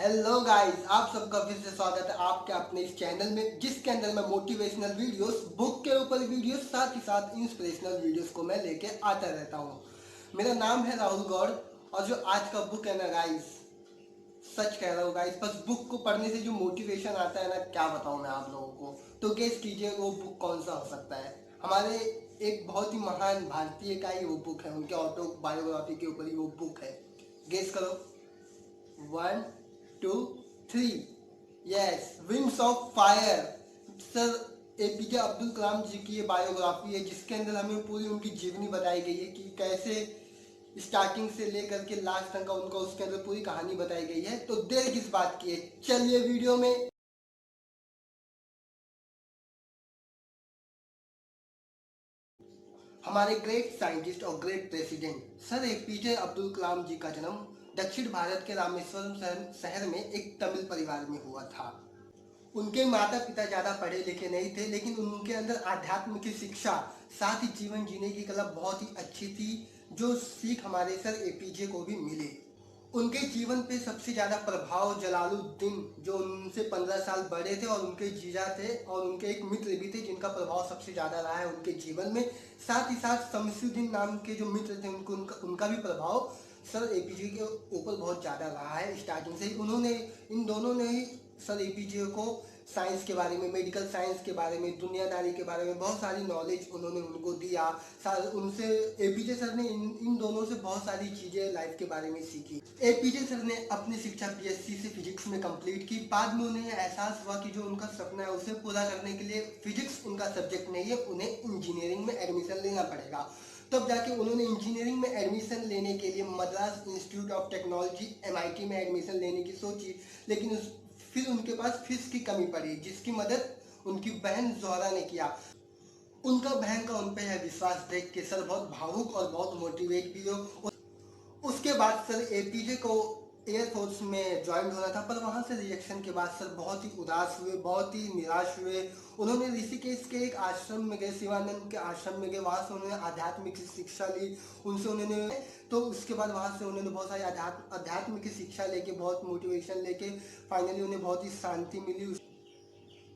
Hello guys, आप सबका फिर से स्वागत है आपके अपने इस चैनल में, जिसके अंदर मैं मोटिवेशनल वीडियोस, बुक के ऊपर वीडियोस, साथ ही साथ इंस्पिरेशनल वीडियोस को मैं लेके आता रहता हूँ। मेरा नाम है राहुल गौड़। और जो आज का बुक है ना गाइस, सच कह रहा हूँ गाइस, बस बुक को पढ़ने से जो मोटिवेशन आता है ना, क्या बताऊँ मैं आप लोगों को। तो गेस कीजिए वो बुक कौन सा हो सकता है। हमारे एक बहुत ही महान भारतीय का ही वो बुक है, उनके ऑटोबायोग्राफी के ऊपर ही वो बुक है। गेस करो। 1, 2, 3। Yes, wings of fire. Sir APJ Abdul Kalam ji की ये बायोग्राफी है, जिसके अंदर हमें पूरी उनकी जीवनी बताई गई है कि कैसे स्टार्टिंग से लेकर के लास्ट तक का उनका, उसके अंदर पूरी कहानी बताई गई है। तो देर किस बात की है, चलिए वीडियो में। हमारे ग्रेट साइंटिस्ट और great president sir APJ Abdul Kalam ji का जन्म दक्षिण भारत के रामेश्वरम शहर में एक तमिल परिवार में हुआ था। उनके माता पिता ज़्यादा पढ़े लिखे नहीं थे, लेकिन उनके अंदर आध्यात्म की शिक्षा, साथ ही जीवन जीने की कला बहुत ही अच्छी थी, जो सीख हमारे सर एपीजे को भी मिले। उनके जीवन पे सबसे ज़्यादा प्रभाव जलालुद्दीन, जो उनसे 15 साल बड़े थे और उनके जीजा थे, और उनके एक मित्र भी थे जिनका प्रभाव सबसे ज़्यादा रहा है उनके जीवन में। साथ ही साथ शमसुद्दीन नाम के जो मित्र थे, उनका भी प्रभाव सर एपीजे के ऊपर बहुत ज़्यादा रहा है। स्टार्टिंग से ही इन दोनों ने ही सर एपीजे को साइंस के बारे में, मेडिकल साइंस के बारे में, दुनियादारी के बारे में बहुत सारी नॉलेज उन्होंने उनको दिया। उनसे एपीजे सर ने इन दोनों से बहुत सारी चीज़ें लाइफ के बारे में सीखी। एपीजे सर ने अपनी शिक्षा पीएससी से फिजिक्स में कंप्लीट की। बाद में उन्हें एहसास हुआ कि जो उनका सपना है उसे पूरा करने के लिए फिजिक्स उनका सब्जेक्ट नहीं है, उन्हें इंजीनियरिंग में एडमिशन लेना पड़ेगा। तब जाके उन्होंने इंजीनियरिंग में एडमिशन लेने के लिए Madras institute of technology MIT में एडमिशन लेने की सोची, लेकिन फिर उनके पास फीस की कमी पड़ी, जिसकी मदद उनकी बहन जोहरा ने किया। उनका बहन का उन पर यह विश्वास देख के सर बहुत भावुक और बहुत मोटिवेट भी हो। उसके बाद सर एपीजे को एयरफोर्स में ज्वाइन होना था, पर वहाँ से रिजेक्शन के बाद सर बहुत ही उदास हुए, बहुत ही निराश हुए। उन्होंने ऋषिकेश के एक आश्रम में गए, शिवानंद के आश्रम में गए, वहाँ से उन्होंने आध्यात्मिक शिक्षा ली उनसे उन्होंने। तो उसके बाद वहाँ से उन्होंने बहुत सारी अध्यात्म की शिक्षा लेके, बहुत मोटिवेशन लेके फाइनली उन्हें बहुत ही शांति मिली।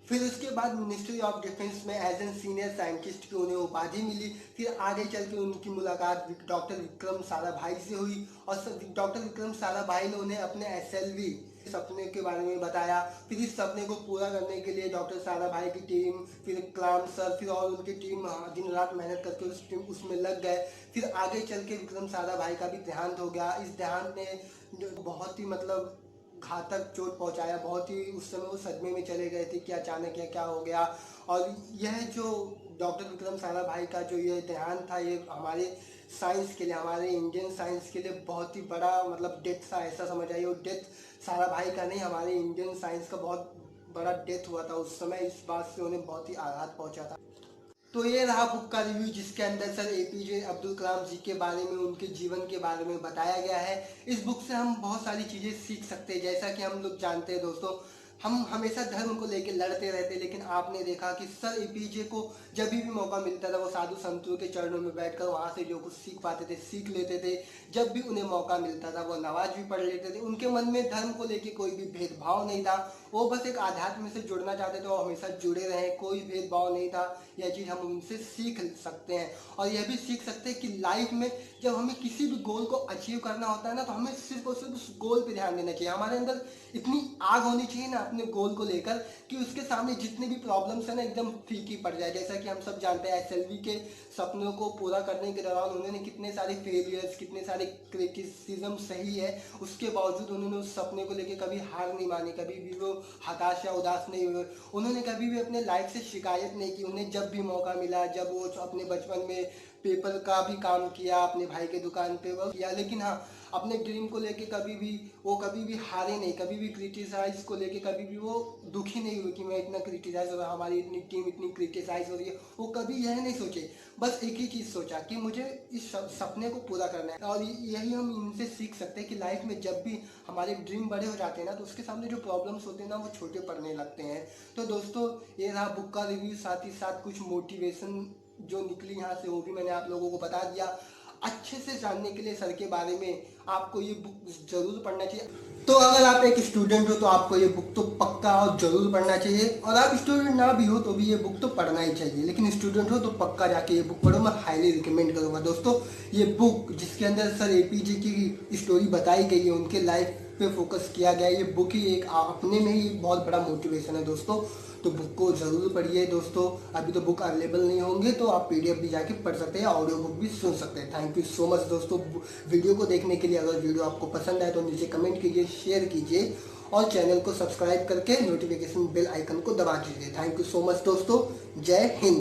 फिर उसके बाद मिनिस्ट्री ऑफ डिफेंस में एज एन सीनियर साइंटिस्ट की उन्हें उपाधि मिली। फिर आगे चल के उनकी मुलाकात डॉक्टर विक्रम साराभाई से हुई, और डॉक्टर विक्रम साराभाई ने उन्हें अपने एसएलवी सपने के बारे में बताया। फिर इस सपने को पूरा करने के लिए डॉक्टर साराभाई की टीम, फिर कलाम सर, फिर और उनकी टीम दिन रात मेहनत करके उसमें लग गए। फिर आगे चल के विक्रम साराभाई का भी देहांत हो गया। इस देहांत ने बहुत ही मतलब घातक चोट पहुंचाया, बहुत ही उस समय वो सदमे में चले गए थे कि अचानक यह क्या हो गया। और यह जो डॉक्टर विक्रम साराभाई का जो ये देहांत था, ये हमारे साइंस के लिए, हमारे इंडियन साइंस के लिए बहुत ही बड़ा मतलब डेथ था, ऐसा समझ आइए। वो डेथ साराभाई का नहीं, हमारे इंडियन साइंस का बहुत बड़ा डेथ हुआ था उस समय। इस बात से उन्हें बहुत ही आघात पहुंचा था। तो ये रहा बुक का रिव्यू, जिसके अंदर सर एपीजे अब्दुल कलाम जी के बारे में, उनके जीवन के बारे में बताया गया है। इस बुक से हम बहुत सारी चीज़ें सीख सकते हैं। जैसा कि हम लोग जानते हैं दोस्तों, हम हमेशा धर्म को लेकर लड़ते रहते, लेकिन आपने देखा कि सर एपीजे को जब भी मौका मिलता था वो साधु संतों के चरणों में बैठकर वहाँ से जो कुछ सीख पाते थे सीख लेते थे। जब भी उन्हें मौका मिलता था वो नमाज भी पढ़ लेते थे। उनके मन में धर्म को लेकर कोई भी भेदभाव नहीं था, वो बस एक आध्यात्म से जुड़ना चाहते थे, वो हमेशा जुड़े रहे, कोई भेदभाव नहीं था। यह चीज़ हम उनसे सीख सकते हैं। और यह भी सीख सकते हैं कि लाइफ में जब हमें किसी भी गोल को अचीव करना होता है ना, तो हमें सिर्फ और सिर्फ उस गोल पे ध्यान देना चाहिए। हमारे अंदर इतनी आग होनी चाहिए ना अपने गोल को लेकर, कि उसके सामने जितनी भी प्रॉब्लम्स है ना एकदम फीकी पड़ जाए। जैसा कि हम सब जानते हैं एसएलवी के सपनों को पूरा करने के दौरान उन्होंने कितने सारे फेलियर्स, कितने सारे क्रिटिसिज्म सही है, उसके बावजूद उन्होंने उस सपने को लेकर कभी हार नहीं मानी, कभी भी वो हताश या उदास नहीं हुए। उन्होंने कभी भी अपने लाइफ से शिकायत नहीं की। उन्हें जब भी मौका मिला, जब वो अपने बचपन में पेपर का भी काम किया, अपने भाई के दुकान पे वो किया, लेकिन हाँ, अपने ड्रीम को लेके कभी भी हारे नहीं, कभी भी क्रिटिसाइज को लेके कभी भी वो दुखी नहीं हुए कि मैं इतना क्रिटिसाइज हो रहा, हमारी इतनी टीम इतनी क्रिटिसाइज हो रही है। वो कभी यह नहीं सोचे, बस एक ही चीज़ सोचा कि मुझे इस सपने को पूरा करना है। और यही हम इनसे सीख सकते हैं कि लाइफ में जब भी हमारे ड्रीम बड़े हो जाते हैं ना, तो उसके सामने जो प्रॉब्लम्स होते हैं ना वो छोटे पड़ने लगते हैं। तो दोस्तों, ये रहा बुक का रिव्यू, साथ ही साथ कुछ मोटिवेशन जो निकली यहाँ से वो भी मैंने आप लोगों को बता दिया। अच्छे से जानने के लिए सर के बारे में आपको ये बुक जरूर पढ़ना चाहिए। तो अगर आप एक स्टूडेंट हो तो आपको ये बुक तो पक्का और जरूर पढ़ना चाहिए, और आप स्टूडेंट ना भी हो तो भी ये बुक तो पढ़ना ही चाहिए, लेकिन स्टूडेंट हो तो पक्का जाके ये बुक पढ़ो। मैं हाईली रिकमेंड करूँगा दोस्तों। ये बुक जिसके अंदर सर एपीजे की स्टोरी बताई गई है, उनके लाइफ पे फोकस किया गया है, ये बुक ही एक अपने में ही बहुत बड़ा मोटिवेशन है दोस्तों। तो बुक को ज़रूर पढ़िए दोस्तों। अभी तो बुक अवेलेबल नहीं होंगे तो आप पीडीएफ भी जाके पढ़ सकते हैं, ऑडियो बुक भी सुन सकते हैं। थैंक यू सो मच दोस्तों वीडियो को देखने के लिए। अगर वीडियो आपको पसंद आए तो नीचे कमेंट कीजिए, शेयर कीजिए और चैनल को सब्सक्राइब करके नोटिफिकेशन बेल आइकन को दबा दीजिए। थैंक यू सो मच दोस्तों। जय हिंद।